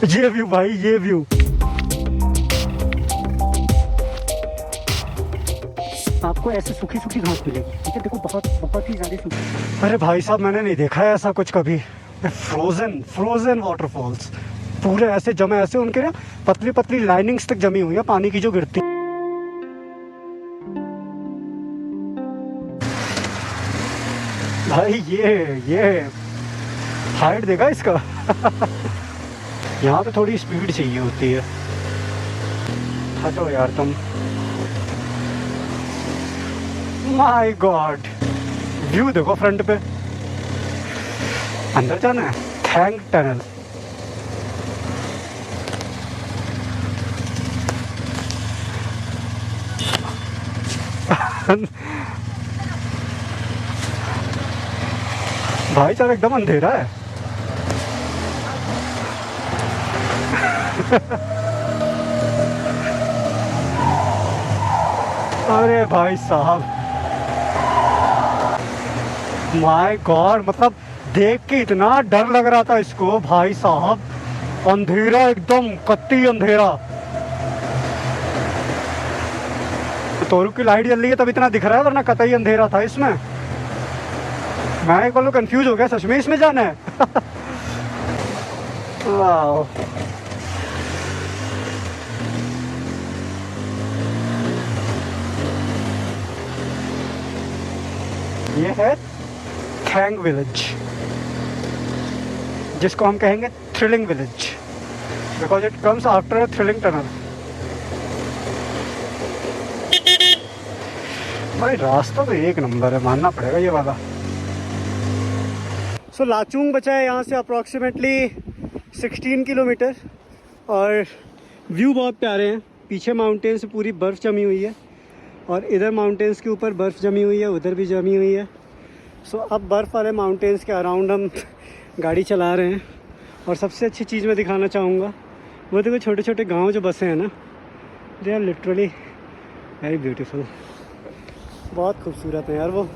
ये व्यू भाई, ये व्यू। आपको ऐसे सूखी सूखी घास मिलेगी, ठीक है, देखो बहुत बहुत ही ज्यादा सूखी। अरे भाई साहब, मैंने नहीं देखा है ऐसा कुछ कभी। फ्रोजन फ्रोजन वाटरफॉल्स पूरे ऐसे जमे, ऐसे उनके ना पतली पतली लाइनिंग्स तक जमी हुई है पानी की जो गिरती। भाई ये हाइट देखा इसका। यहाँ पे थोड़ी स्पीड चाहिए होती है। हटो यार तुम। माय गॉड, व्यू देखो फ्रंट पे। अंदर जाना है, थैंक टनल। भाई साहब एकदम अंधेरा है। अरे भाई साहब, माय गॉड, मतलब देख के इतना डर लग रहा था इसको भाई साहब। अंधेरा एकदम कत्ती अंधेरा। तोरू की लाइट जल रही है तब इतना दिख रहा है, वरना कतई अंधेरा था इसमें। मैं एक बार कंफ्यूज हो गया, सच में इसमें जाना है। वाह, ये है थैंग विलेज, जिसको हम कहेंगे thrilling village, because it comes after a thrilling tunnel. भाई रास्ता तो एक नंबर है, मानना पड़ेगा ये वाला। सो लाचुंग बचा है यहाँ से अप्रॉक्सीमेटली 16 किलोमीटर, और व्यू बहुत प्यारे हैं। पीछे माउंटेन से पूरी बर्फ़ जमी हुई है, और इधर माउंटेन्स के ऊपर बर्फ़ जमी हुई है, उधर भी जमी हुई है। सो अब बर्फ़ वाले माउंटेन्स के अराउंड हम गाड़ी चला रहे हैं। और सबसे अच्छी चीज़ मैं दिखाना चाहूँगा, वो देखो छोटे छोटे गांव जो बसे हैं ना, they are literally very beautiful. बहुत खूबसूरत है यार वो।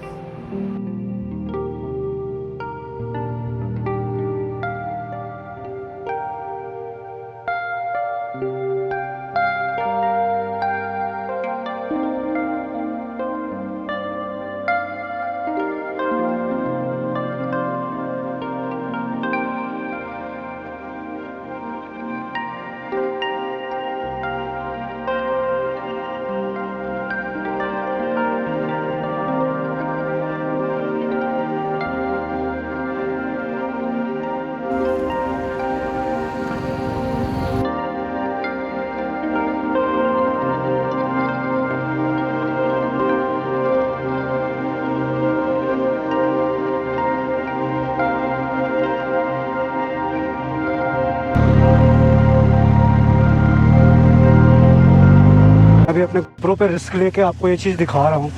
अभी अपने प्रो पे रिस्क लेके आपको ये चीज़ दिखा रहा हूँ।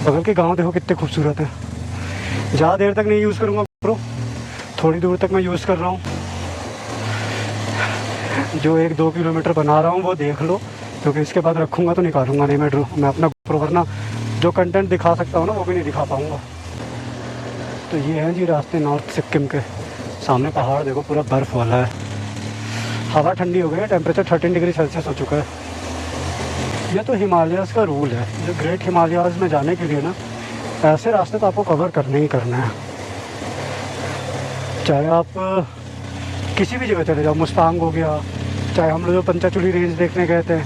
बगल के गांव देखो कितने खूबसूरत है। ज़्यादा देर तक नहीं यूज़ करूँगा प्रो, थोड़ी दूर तक मैं यूज़ कर रहा हूँ। जो 1-2 किलोमीटर बना रहा हूँ वो देख लो, क्योंकि इसके बाद रखूँगा तो निकालूंगा नहीं मैं अपना प्रो, वरना जो कंटेंट दिखा सकता हूँ ना वो भी नहीं दिखा पाऊँगा। तो ये है जी रास्ते नॉर्थ सिक्किम के। सामने पहाड़ देखो पूरा बर्फ़ वाला है। हवा ठंडी हो गई है, टेम्परेचर 13 डिग्री सेल्सियस हो चुका है। ये तो हिमालयाज़ का रूल है, जो ग्रेट हिमालयाज़ में जाने के लिए ना ऐसे रास्ते तो आपको कवर करने ही करना है। चाहे आप किसी भी जगह चले जाओ, मुस्तांग हो गया, चाहे हम लोग जो पंचाचूली रेंज देखने गए थे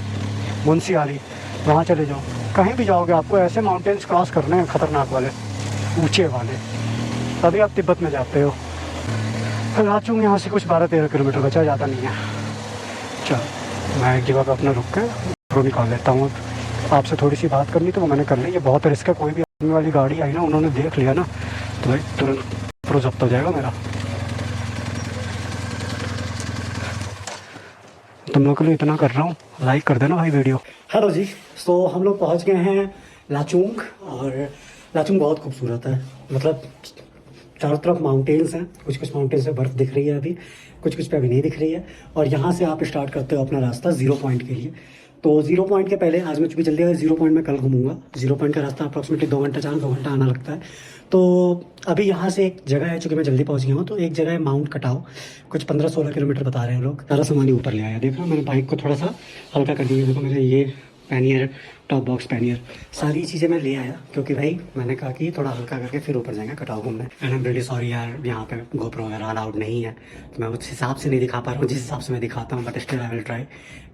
मुंशियाली, वहाँ चले जाओ, कहीं भी जाओगे आपको ऐसे माउंटेन्स क्रॉस करने हैं ख़तरनाक वाले, ऊँचे वाले, तभी आप तिब्बत में जाते हो। लाचुंग यहाँ से कुछ 12-13 किलोमीटर बचा, ज़्यादा नहीं है। चल मैं एक जगह पर अपना रुक के प्रो निकाल लेता हूँ। आपसे थोड़ी सी बात करनी तो वो मैंने कर ली। ये बहुत रिस्क है, कोई भी आदमी वाली गाड़ी आई ना, उन्होंने देख लिया ना तो भाई तुरंत प्रो जब्त हो जाएगा मेरा। तुम लोग के लिए इतना कर रहा हूँ, लाइक कर देना भाई वीडियो। हेलो जी, तो हम लोग पहुँच गए हैं लाचुंग, और लाचुंग बहुत खूबसूरत है। मतलब चारों तरफ माउंटेन्स हैं, कुछ कुछ माउंटेन्स पे बर्फ़ दिख रही है अभी, कुछ कुछ पे अभी नहीं दिख रही है। और यहाँ से आप स्टार्ट करते हो अपना रास्ता 0 पॉइंट के लिए। तो 0 पॉइंट के पहले आज मैं चूँकि जल्दी आया, 0 पॉइंट में कल घूमूंगा। 0 पॉइंट का रास्ता अप्रॉक्सीमेटली 2 घंटा जाना, 2 घंटा आना लगता है। तो अभी यहाँ से एक जगह है, चूँकि मैं जल्दी पहुँच गया हूँ, तो एक जगह है माउंट कटाव, कुछ 15-16 किलोमीटर बता रहे हैं लोग। सारा सामान ही ऊपर ले आया। देख रहा हूँ मैंने बाइक को थोड़ा सा हल्का कर दिया। देखो मेरे ये पैनियर, टॉप बॉक्स पैनियर, सारी चीज़ें मैं ले आया, क्योंकि भाई मैंने कहा कि थोड़ा हल्का करके फिर ऊपर जाएंगे कटाव घूमने। And I am really sorry यार, यहाँ पे गोप्रो वगैरह अलाउड नहीं है, तो मैं उस हिसाब से नहीं दिखा पा रहा हूँ जिस हिसाब से मैं दिखाता हूँ, but still I will try.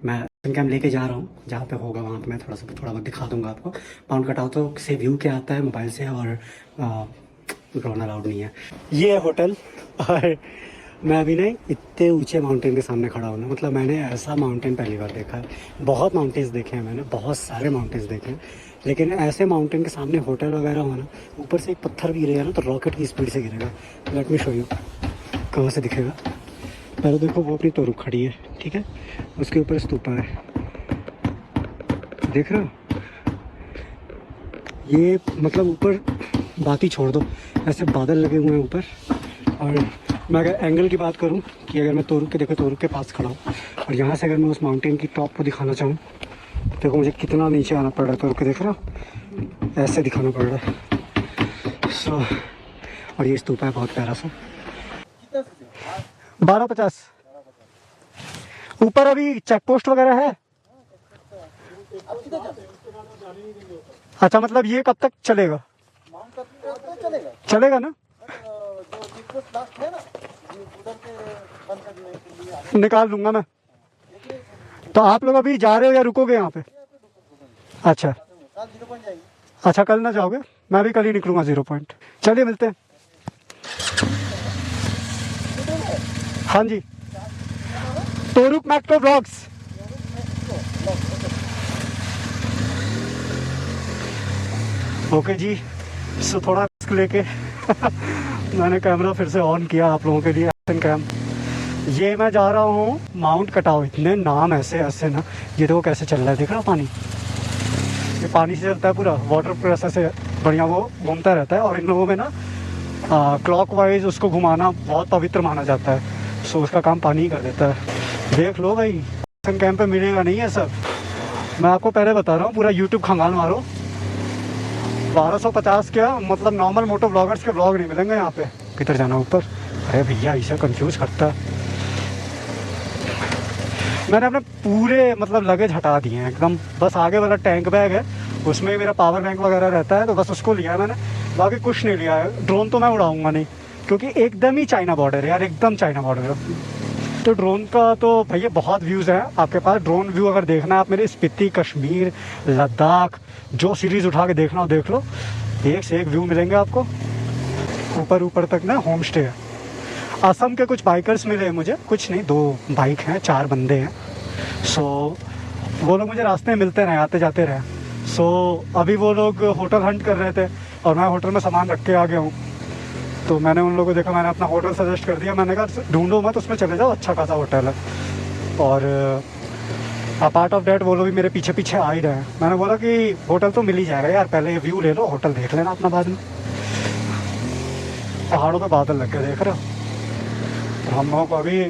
मैं कैम लेके जा रहा हूँ, जहाँ पे होगा वहाँ पे मैं थोड़ा बहुत दिखा दूंगा आपको। माउंट कटाव तो से व्यू क्या आता है मोबाइल से, और ड्रोन अलाउड नहीं है। ये है होटल, और मैं अभी नहीं इतने ऊंचे माउंटेन के सामने खड़ा हूँ ना, मतलब मैंने ऐसा माउंटेन पहली बार देखा है। बहुत माउंटेन्स देखे हैं मैंने, बहुत सारे माउंटेन्स देखे हैं, लेकिन ऐसे माउंटेन के सामने होटल वगैरह हो ना, ऊपर से एक पत्थर भी गिरेगा ना तो रॉकेट की स्पीड से गिरेगा। लेट मी शो यू कहाँ से दिखेगा। पहले देखो वो अपनी तोरुक खड़ी है, ठीक है, उसके ऊपर स्तूपा है, देख रहे हो। ये मतलब ऊपर बात ही छोड़ दो, ऐसे बादल लगे हुए हैं ऊपर। और मैं अगर एंगल की बात करूं कि अगर मैं तोरुक के, देखो तोरुक के पास खड़ा हूँ, और यहाँ से अगर मैं उस माउंटेन की टॉप को दिखाना चाहूँ, देखो मुझे कितना नीचे आना पड़ रहा है तोरुक के, देख रहा हो, ऐसे दिखाना पड़ रहा है। सो और ये स्तूपा है बहुत प्यारा सा। 1250 ऊपर। अभी चेक पोस्ट वगैरह है? अच्छा, मतलब ये कब तक चलेगा? चलेगा ना? निकाल लूंगा मैं। तो आप लोग अभी जा रहे हो या रुकोगे यहाँ पे? अच्छा अच्छा, कल ना जाओगे? मैं भी कल ही निकलूंगा 0 पॉइंट। चलिए मिलते हैं। हाँ जी, तोरुक मैक्रो ब्लॉग्स। ओके जी, सो थोड़ा रिस्क लेके मैंने कैमरा फिर से ऑन किया आप लोगों के लिए, एक्शन कैम। ये मैं जा रहा हूँ माउंट कटाव। इतने नाम ऐसे ऐसे ना, ये देखो कैसे चल रहा है, देख रहा पानी, ये पानी से चलता है पूरा, वाटर प्रेशर से बढ़िया वो घूमता रहता है। और इन लोगों में ना क्लॉकवाइज उसको घुमाना बहुत पवित्र माना जाता है, सो उसका काम पानी ही कर देता है। देख लो भाई, एक्शन कैम पे मिलेगा नहीं है सब, मैं आपको पहले बता रहा हूँ। पूरा यूट्यूब खंगाल मारो, 1250 क्या, मतलब नॉर्मल मोटो ब्लॉगर्स के ब्लॉग नहीं मिलेंगे यहाँ पे। किधर जाना ऊपर? अरे भैया ऐसा कंफ्यूज करता है। मैंने अपने पूरे मतलब लगेज हटा दिए हैं एकदम, बस आगे वाला टैंक बैग है, उसमें मेरा पावर बैंक वगैरह रहता है, तो बस उसको लिया है मैंने, बाकी कुछ नहीं लिया है। ड्रोन तो मैं उड़ाऊंगा नहीं, क्योंकि एकदम ही चाइना बॉर्डर है यार, एकदम चाइना बॉर्डर है। तो ड्रोन का तो भैया बहुत व्यूज़ है आपके पास। ड्रोन व्यू अगर देखना है आप मेरे स्पीति, कश्मीर, लद्दाख, जो सीरीज़ उठा के देखना हो देख लो, एक से एक व्यू मिलेंगे आपको। ऊपर ऊपर तक ना होम स्टे है। असम के कुछ बाइकर्स मिले मुझे, कुछ नहीं, 2 बाइक हैं, 4 बंदे हैं। सो वो लोग मुझे रास्ते में मिलते रहे, आते जाते रहे। सो अभी वो लोग होटल हंट कर रहे थे, और मैं होटल में सामान रख के आ गया हूँ, तो मैंने उन लोगों को देखा, मैंने अपना होटल सजेस्ट कर दिया। मैंने कहा ढूंढो मत, उसमें चले जाओ, अच्छा खासा होटल है। और अपार्ट ऑफ डैट वो लोग भी मेरे पीछे पीछे आ ही रहे हैं। मैंने बोला कि होटल तो मिल ही जाएगा यार, पहले ये व्यू ले लो, होटल देख लेना अपना बाद में। पहाड़ों पे बादल लग गए, देख रहे हो। तो हम लोगों को अभी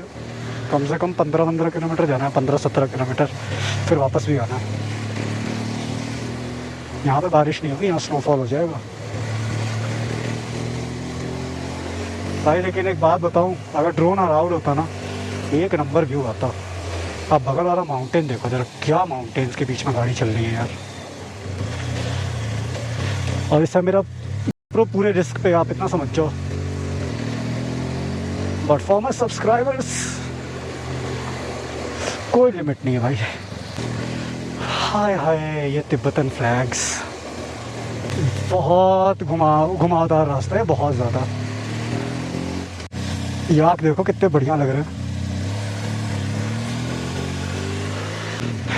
कम से कम 15-15 किलोमीटर जाना है, 15-17 किलोमीटर, फिर वापस भी आना है। यहाँ पे बारिश नहीं होगी, यहाँ स्नोफॉल हो जाएगा भाई। लेकिन एक बात बताऊँ, अगर ड्रोन अलाउड होता ना, एक नंबर व्यू आता। अब बगल वाला माउंटेन देखो जरा, क्या माउंटेन्स के बीच में गाड़ी चल रही है यार। और इससे मेरा पूरे रिस्क पे, आप इतना समझ जाओ। बट फॉर माई सब्सक्राइबर्स कोई लिमिट नहीं है भाई। हाय हाय, ये तिब्बतन फ्लैग्स, बहुत घुमावदार रास्ता है, बहुत ज़्यादा। याक देखो कितने बढ़िया लग रहे हैं,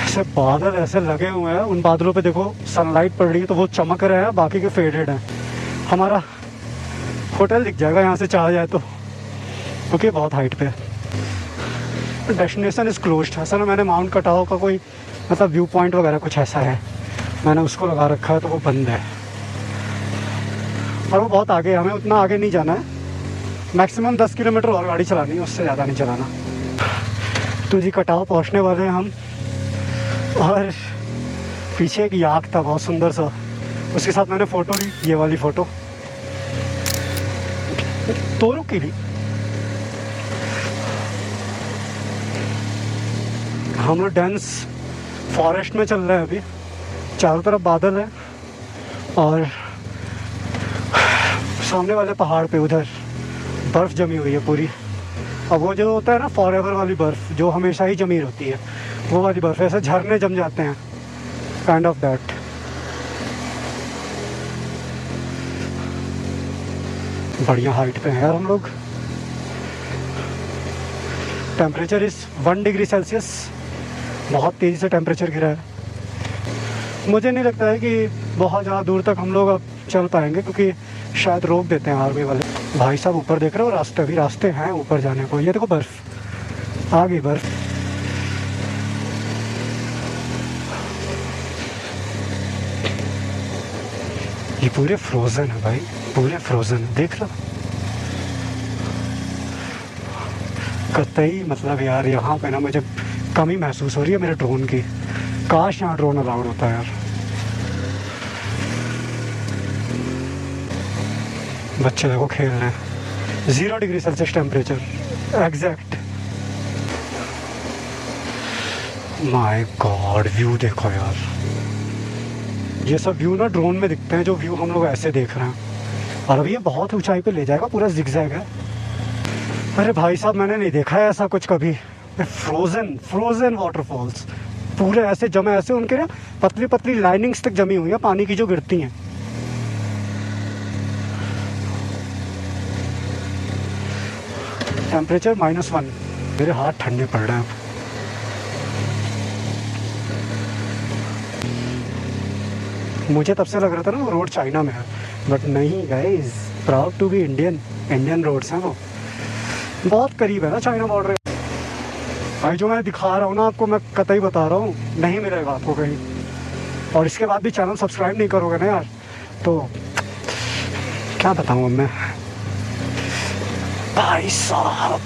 ऐसे बादल ऐसे लगे हुए हैं। उन बादलों पे देखो सनलाइट पड़ रही है तो वो चमक रहे हैं, बाकी के फेडेड हैं। हमारा होटल दिख जाएगा यहाँ से चाह जाए तो, क्योंकि बहुत हाइट पे है। Destination is closed. असल में मैंने माउंट कटाव का कोई मतलब व्यू पॉइंट वगैरह कुछ ऐसा है, मैंने उसको लगा रखा है, तो वो बंद है। और वो बहुत आगे है, हमें उतना आगे नहीं जाना है, मैक्सिमम 10 किलोमीटर और गाड़ी चलानी है, उससे ज़्यादा नहीं चलाना। तो जी कटाव पहुँचने वाले हैं हम। और पीछे एक याक था बहुत सुंदर सा, उसके साथ मैंने फ़ोटो ली, ये वाली फ़ोटो तोरू की ली। हम लोग डेंस फॉरेस्ट में चल रहे हैं अभी, चारों तरफ बादल है और सामने वाले पहाड़ पे उधर बर्फ़ जमी हुई है पूरी। अब वो जो होता है ना फॉरएवर वाली बर्फ़ जो हमेशा ही जमी रहती है, वो वाली बर्फ़, ऐसे झरने जम जाते हैं, काइंड ऑफ दैट। बढ़िया हाइट पे हैं यार हम लोग। टेम्परेचर इज़ 1 डिग्री सेल्सियस, बहुत तेज़ी से टेम्परेचर गिरा है। मुझे नहीं लगता है कि बहुत ज़्यादा दूर तक हम लोग अब चल पाएंगे, क्योंकि शायद रोक देते हैं आर्मी वाले। भाई साहब ऊपर देख रहे हो, रास्ते भी रास्ते हैं ऊपर जाने को। ये देखो बर्फ़ आ गई, बर्फ़। ये पूरे फ्रोज़न है भाई, पूरे फ्रोज़न, देख लो कतई। मतलब यार यहाँ पे ना मुझे कमी महसूस हो रही है मेरे ड्रोन की। काश यहाँ ड्रोन अलाउड होता है यार। बच्चे देखो खेल रहे हैं, 0 degree Celsius temperature exact. My God, view देखो यार। ये सब व्यू ना ड्रोन में दिखते हैं, जो व्यू हम लोग ऐसे देख रहे हैं। और अभी ये बहुत ऊंचाई पे ले जाएगा, पूरा जिगजैग है। अरे भाई साहब मैंने नहीं देखा है ऐसा कुछ कभी। फ्रोजन फ्रोजन वाटरफॉल्स पूरे ऐसे जमे, ऐसे उनके ना पतली पतली लाइनिंग्स तक जमी हुई है पानी की, जो गिरती हैं। टेम्परेचर -1। मेरे हाथ ठंडे पड़ रहे हैं अब। मुझे तब से लग रहा था ना वो रोड चाइना में है, बट नहीं guys, proud to be Indian. Indian roads हैं वो, बहुत करीब है ना चाइना बॉर्डर। भाई जो मैं दिखा रहा हूँ ना आपको, मैं कतई बता रहा हूँ, नहीं मिलेगा आपको कहीं। और इसके बाद भी चैनल सब्सक्राइब नहीं करोगे ना यार, तो क्या बताऊँ मैं। भाई साहब,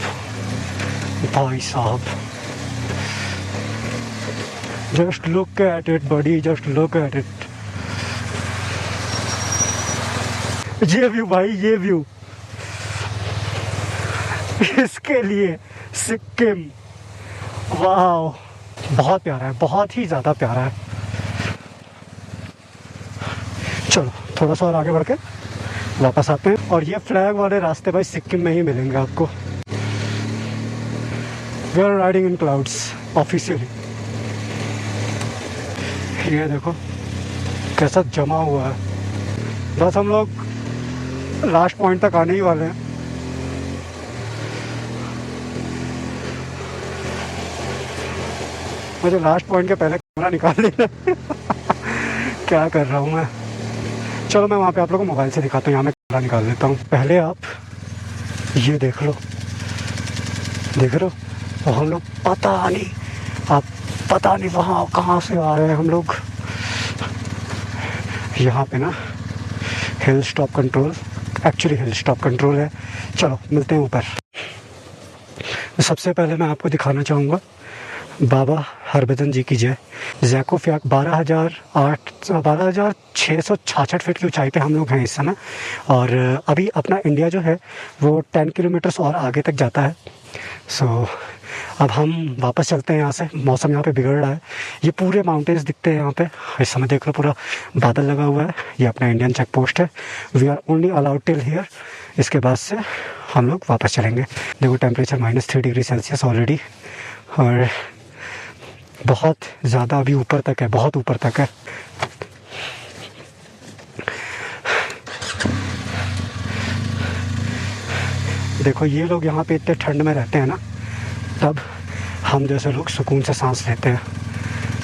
भाई साहब, just look at it buddy, just look at it. ये व्यू भाई, ये व्यू इसके लिए सिक्किम, वाह, बहुत प्यारा है, बहुत ही ज़्यादा प्यारा है। चलो थोड़ा सा और आगे बढ़ के वापस आते हैं। और ये फ्लैग वाले रास्ते भाई सिक्किम में ही मिलेंगे आपको। We are riding in clouds officially. ये देखो कैसा जमा हुआ है। बस हम लोग लास्ट पॉइंट तक आने ही वाले हैं। मुझे लास्ट पॉइंट के पहले कैमरा निकाल लेना क्या कर रहा हूँ मैं। चलो मैं वहाँ पे आप लोगों को मोबाइल से दिखाता हूँ, यहाँ मैं कैमरा निकाल लेता हूँ। पहले आप ये देख लो, देख रहे हो, तो हम लोग पता नहीं, आप पता नहीं वहाँ कहाँ से आ रहे हैं हम लोग। यहाँ पे ना हिल स्टॉप कंट्रोल, एक्चुअली हिल स्टॉप कंट्रोल है। चलो मिलते हैं ऊपर। सबसे पहले मैं आपको दिखाना चाहूँगा बाबा हरभजन जी की जय। जैकोफयाक 12,666 फीट की ऊंचाई पे हम लोग हैं इस समय। और अभी अपना इंडिया जो है वो 10 किलोमीटर्स और आगे तक जाता है। सो अब हम वापस चलते हैं यहाँ से। मौसम यहाँ पे बिगड़ रहा है, ये पूरे माउंटेन्स दिखते हैं यहाँ पे। इस समय देख लो पूरा बादल लगा हुआ है। ये अपना इंडियन चेक पोस्ट है। We are only allowed till here, इसके बाद से हम लोग वापस चलेंगे। देखो टेम्परेचर -3 डिग्री सेल्सियस ऑलरेडी, और बहुत ज़्यादा अभी ऊपर तक है, बहुत ऊपर तक है। देखो ये लोग यहाँ पे इतने ठंड में रहते हैं ना, तब हम जैसे लोग सुकून से सांस लेते हैं,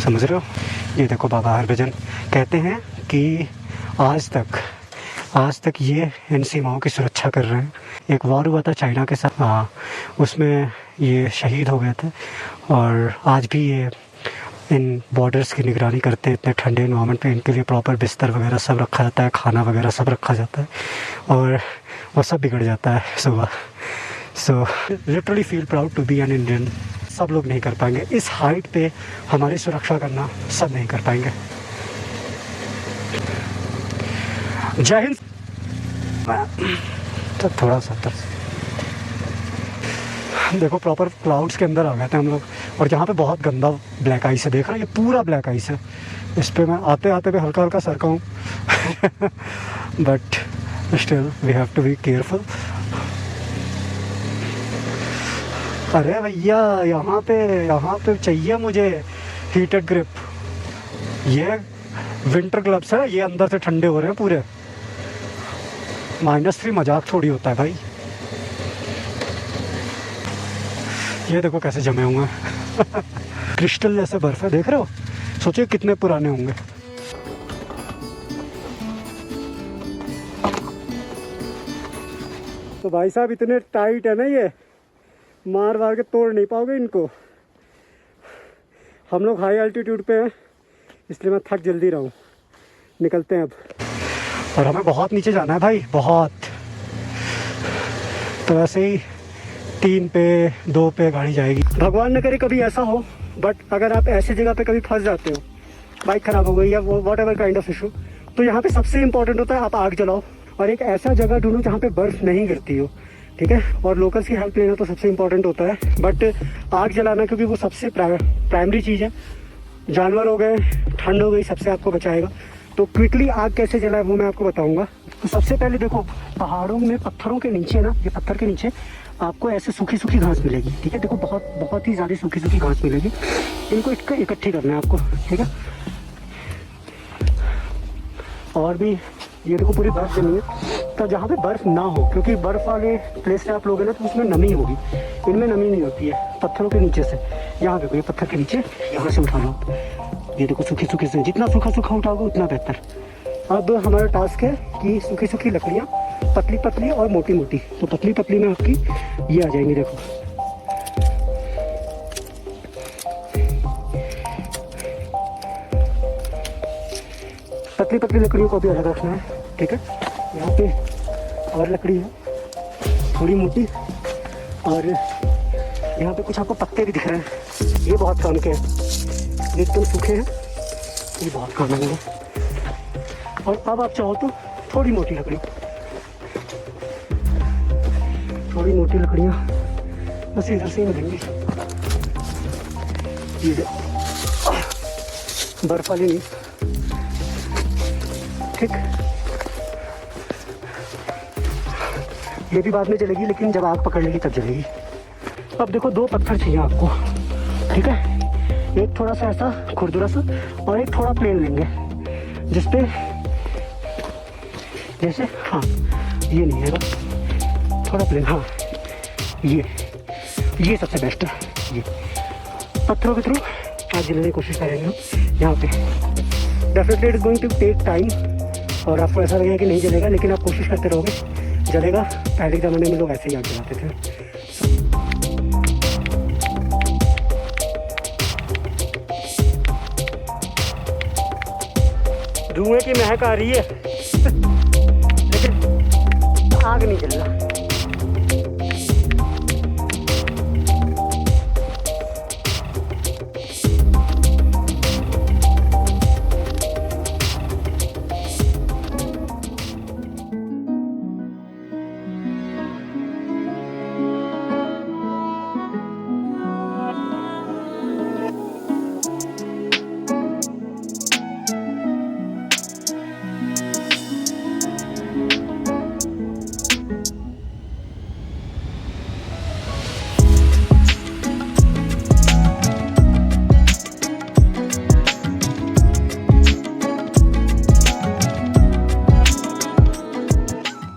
समझ रहे हो। ये देखो बाबा हरभजन कहते हैं कि आज तक ये इन सीमाओं की सुरक्षा कर रहे हैं। एक वॉर हुआ था चाइना के साथ, हाँ, उसमें ये शहीद हो गए थे। और आज भी ये इन बॉर्डर्स की निगरानी करते हैं। इतने ठंडे इन्वायरमेंट पे इनके लिए प्रॉपर बिस्तर वगैरह सब रखा जाता है, खाना वगैरह सब रखा जाता है, और वो सब बिगड़ जाता है सुबह। So literally feel proud to be an Indian. सब लोग नहीं कर पाएंगे। इस हाइट पे हमारी सुरक्षा करना सब नहीं कर पाएंगे। जय हिंद। तो थोड़ा सा देखो प्रॉपर क्लाउड्स के अंदर आ गए थे हम लोग, और यहाँ पे बहुत गंदा ब्लैक आइस है, देख रहे हो, ये पूरा ब्लैक आइस है। इस पे मैं आते आते भी हल्का हल्का सरका हूँ but still we have to be careful. अरे भैया यहाँ पे चाहिए मुझे हीटेड ग्रिप। ये विंटर ग्लव्स है, ये अंदर से ठंडे हो रहे हैं पूरे। -3 मजाक थोड़ी होता है भाई। ये देखो कैसे जमे हुए हैं क्रिस्टल जैसे बर्फ है, देख रहे हो, सोचिए कितने पुराने होंगे। तो भाई साहब इतने टाइट है ना, ये मार के तोड़ नहीं पाओगे इनको। हम लोग हाई एल्टीट्यूड पे हैं, इसलिए मैं थक जल्दी रहा हूँ। निकलते हैं अब, और हमें बहुत नीचे जाना है भाई, बहुत। तो वैसे ही 3 पे 2 पे गाड़ी जाएगी। भगवान न करे कभी ऐसा हो, बट अगर आप ऐसी जगह पे कभी फंस जाते हो, बाइक ख़राब हो गई या what ever kind of issue, तो यहाँ पे सबसे इम्पोर्टेंट होता है आप आग जलाओ और एक ऐसा जगह ढूंढो जहाँ पे बर्फ़ नहीं गिरती हो, ठीक है। और लोकल्स की हेल्प लेना तो सबसे इम्पोर्टेंट होता है, बट आग जलाना क्योंकि वो सबसे प्राइमरी चीज़ है। जानवर हो गए, ठंड हो गई, सबसे आपको बचाएगा। तो क्विकली आग कैसे जलाए वो मैं आपको बताऊँगा। तो सबसे पहले देखो, पहाड़ों में पत्थरों के नीचे ना, ये पत्थर के नीचे आपको ऐसे सूखी सूखी घास मिलेगी, ठीक है। देखो बहुत ही ज़्यादा सूखी सूखी घास मिलेगी, इनको इकट्ठी करना है आपको, ठीक है। और भी ये देखो पूरी बर्फ़ जमी है, तो जहाँ पे बर्फ़ ना हो, क्योंकि बर्फ़ वाले प्लेस से आप लोगे ना तो उसमें नमी होगी, इनमें नमी नहीं होती है। पत्थरों के नीचे से, यहाँ देखो ये पत्थर के नीचे, यहाँ से उठा लो, ये देखो सूखी सूखी से, जितना सूखा उठाओगे उतना बेहतर। अब हमारा टास्क है कि सूखी सूखी लकड़ियाँ, पतली पतली और मोटी मोटी, तो पतली पतली में आपकी ये आ जाएंगी। देखो पतली पतली लकड़ियों को भी अलग रखना है, ठीक है। यहाँ पे और लकड़ी है थोड़ी मोटी, और यहाँ पे कुछ आपको पत्ते भी दिख रहे हैं, ये बहुत काम के हैं, ये एकदम सूखे हैं, ये बहुत काम आएंगे। और अब आप चाहो तो थोड़ी मोटी लकड़ियाँ बस इधर से ही मिलेंगी, ये बर्फ वाली नहीं, ठीक। ये भी बाद में जलेगी, लेकिन जब आग पकड़ लेगी तब जलेगी। अब देखो 2 पत्थर चाहिए आपको, ठीक है। एक थोड़ा सा ऐसा खुरदुरा सा और एक थोड़ा प्लेन लेंगे, जिसपे जैसे, हाँ ये नहीं है बस थोड़ा प्लेन, हाँ ये सबसे बेस्ट है। ये पत्थरों के थ्रू आज जलने की कोशिश करेंगे हम यहाँ पे। Definitely it is going to take time, और आपको ऐसा लगेगा कि नहीं जलेगा, लेकिन आप कोशिश करते रहोगे जलेगा। पहले के ज़माने में लोग ऐसे ही आग जलाते थे। धुएं की महक आ रही है लेकिन आग नहीं जल रहा।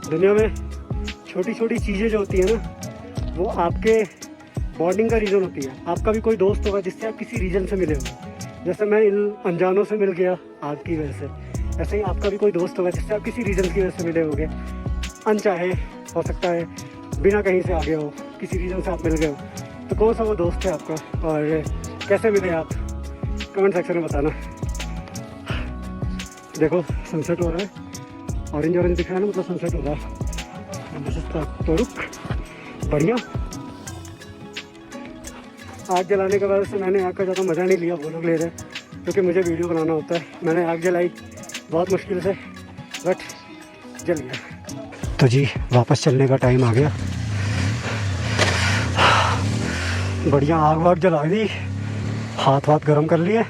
दुनिया में छोटी छोटी चीज़ें जो होती है ना, वो आपके बॉन्डिंग का रीज़न होती है। आपका भी कोई दोस्त होगा जिससे आप किसी रीज़न से मिले हो, जैसे मैं इन अनजानों से मिल गया आग की वजह से, ऐसे ही आपका भी कोई दोस्त होगा जिससे आप किसी रीज़न की वजह से मिले होगे। अनचाहे हो सकता है, बिना कहीं से आ गए हो, किसी रीज़न से आप मिल गए हो, तो कौन सा वो दोस्त है आपका और कैसे मिले आप, कमेंट सेक्शन में बताना। देखो सनसेट हो रहा है, ऑरेंज ऑरेंज दिख रहा है ना, मतलब सनसेट हो रहा है। तो रुक बढ़िया। आग जलाने के बाद से मैंने आग का ज़्यादा मज़ा नहीं लिया, वो लोग ले रहे क्योंकि मुझे वीडियो बनाना होता है। मैंने आग जलाई बहुत मुश्किल से, बट जल गया। तो जी वापस चलने का टाइम आ गया। बढ़िया आग वाग जला दी, हाथ वाथ गर्म कर लिए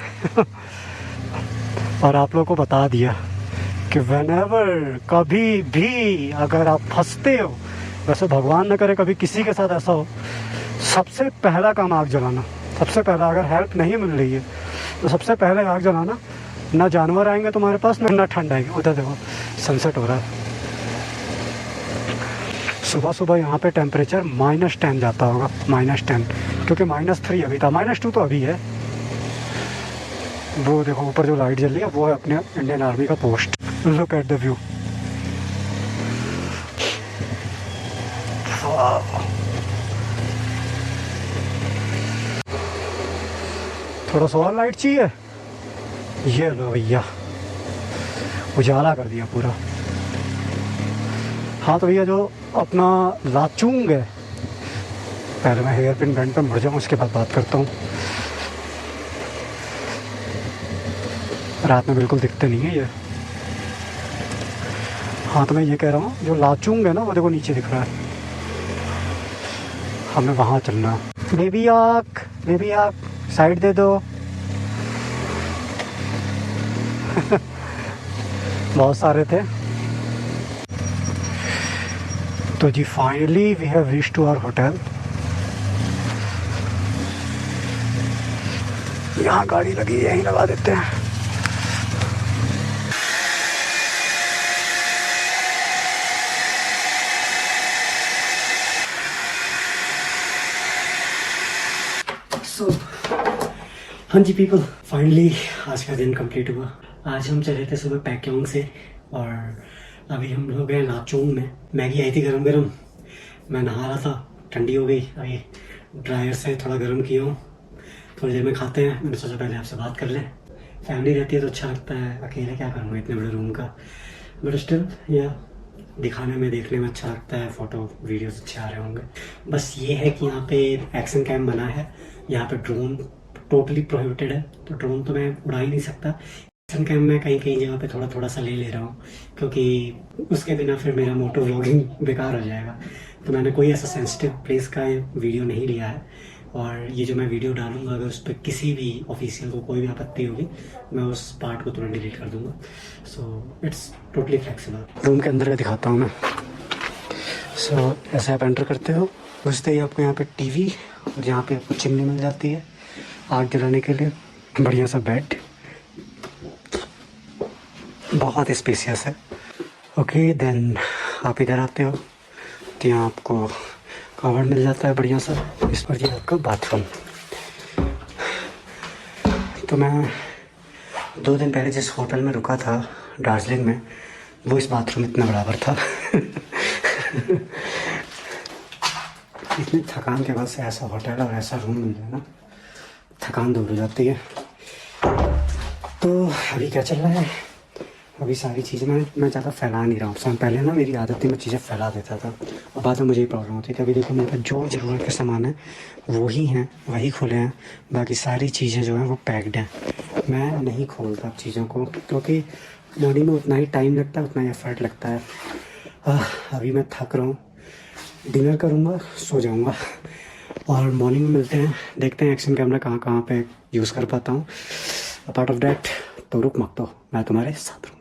और आप लोगों को बता दिया कि व्हेनेवर कभी भी अगर आप फंसते हो, वैसे भगवान न करे कभी किसी के साथ ऐसा हो, सबसे पहला काम आग जलाना। सबसे पहला, अगर हेल्प नहीं मिल रही है तो सबसे पहले आग जलाना। ना जानवर आएंगे तुम्हारे पास, ना ठंड आएगी। उधर देखो सनसेट हो रहा है। सुबह सुबह यहाँ पे टेम्परेचर -10 जाता होगा, -10, क्योंकि -3 अभी था, -2 तो अभी है। वो देखो ऊपर जो लाइट जल रही है वो है अपने इंडियन आर्मी का post. Look at the view. थोड़ा सा और लाइट चाहिए, ये लो भैया, उजाला कर दिया पूरा। हाँ तो भैया जो अपना लाचुंग है, पहले मैं हेयर पिन बैंड पर मर जाऊँ, उसके बाद बात करता हूँ। रात में बिल्कुल दिखते नहीं है ये। हाँ तो मैं ये कह रहा हूँ जो लाचुंग है ना, वो देखो नीचे दिख रहा है। हमें वहाँ चलना है। बेबी आग साइड दे दो बहुत सारे थे। तो जी finally we have reached to our hotel. यहाँ गाड़ी लगी है, यहीं लगा देते हैं। हाँ जी पीपल, फाइनली आज का दिन कंप्लीट हुआ। आज हम चले थे सुबह पैक्योंग से और अभी हम लोग गए लाचुंग में। मैगी आई थी गरम गरम, मैं नहा रहा था, ठंडी हो गई, अभी ड्रायर से थोड़ा गर्म किया हूँ, थोड़ी देर में खाते हैं। मैंने सोचा पहले आपसे बात कर लें। फैमिली रहती है तो अच्छा लगता है, अकेले क्या करूँगा इतने बड़े रूम का, बट स्टिल या दिखाने में देखने में अच्छा लगता है, फ़ोटो वीडियोस अच्छे आ रहे होंगे। बस ये है कि यहाँ पे एक्शन कैम बना है, यहाँ पे ड्रोन टोटली प्रोहिबिटेड है, तो ड्रोन तो मैं उड़ा ही नहीं सकता। एक्शन कैम मैं कहीं कहीं जगह पे थोड़ा थोड़ा सा ले रहा हूँ, क्योंकि उसके बिना फिर मेरा मोटो व्लॉगिंग बेकार हो जाएगा। तो मैंने कोई ऐसा सेंसिटिव प्लेस का वीडियो नहीं लिया है, और ये जो मैं वीडियो डालूंगा अगर उस पर किसी भी ऑफिशियल को कोई भी आपत्ति होगी, मैं उस पार्ट को तुरंत डिलीट कर दूंगा। So it's totally flexible. Room के अंदर का दिखाता हूँ मैं। सो ऐसे आप एंटर करते हो, घुसते ही आपको यहाँ पे टीवी और यहाँ पे आपको चिमनी मिल जाती है आग जलाने के लिए। बढ़िया सा बेड, बहुत स्पेसियस है। ओके देन आप इधर आते हो तो यहाँ आपको कवर मिल जाता है बढ़िया सा। इस पर ये आपका बाथरूम। तो मैं 2 दिन पहले जिस होटल में रुका था दार्जिलिंग में, वो इस बाथरूम इतना बराबर था इतनी थकान के बाद से ऐसा होटल और ऐसा रूम मिल जाए ना, थकान दूर हो जाती है। तो अभी क्या चल रहा है, अभी सारी चीज़ें मैं ज़्यादा फैला नहीं रहा हूँ। पहले ना मेरी आदत थी, मैं चीज़ें फैला देता था और बाद में मुझे ही प्रॉब्लम होती थी। अभी देखो मेरे पास जो ज़रूरत के सामान है वही हैं, वही खुले हैं, बाकी सारी चीज़ें जो हैं वो पैक्ड हैं। मैं नहीं खोलता चीज़ों को, क्योंकि मॉर्निंग में उतना ही टाइम लगता है, उतना ही एफर्ट लगता है। अभी मैं थक रहा हूँ, डिनर करूँगा, सो जाऊँगा और मॉर्निंग में मिलते हैं। देखते हैं एक्शन कैमरा कहाँ कहाँ पे यूज़ कर पाता हूँ। अपार्ट ऑफ डैट तो रुक मत दो, मैं तुम्हारे साथ रहूँगा।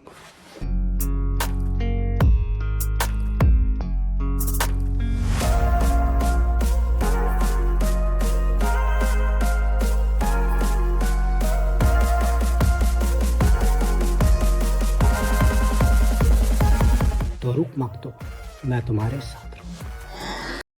तो रुक मत दो, मैं तुम्हारे साथ।